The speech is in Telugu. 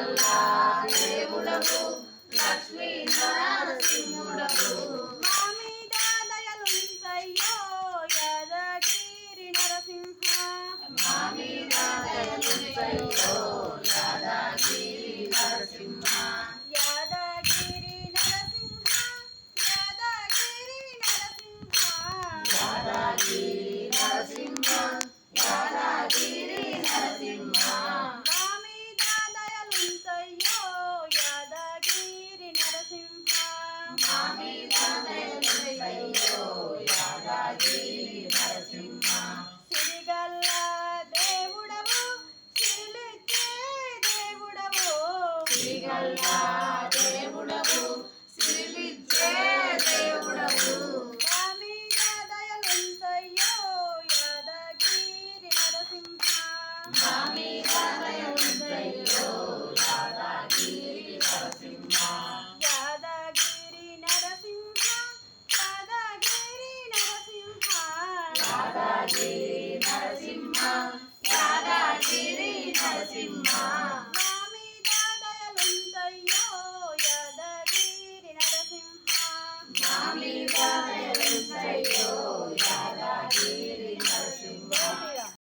సిరిగల్లా దేవుడవు లక్ష్మీ నరసింహుడవు మా మీద దయలుంచయ్యో యాదగిరి నరసింహ మా మీద దయలుంచయ్యో యాదగిరి నరసింహ యాదగిరి నరసింహ యాదగిరి నరసింహ యాదగిరి నరసింహ యాదగిరి నరసింహ మా మీద దయలుంచయ్యో యాదగిరి నరసింహ మా మీద దయలుంచయ్యో యాదగిరి నరసింహ సిరిగల్లా దేవుడవు సిరిలిచ్చే దేవుడవు సిరిగల్లా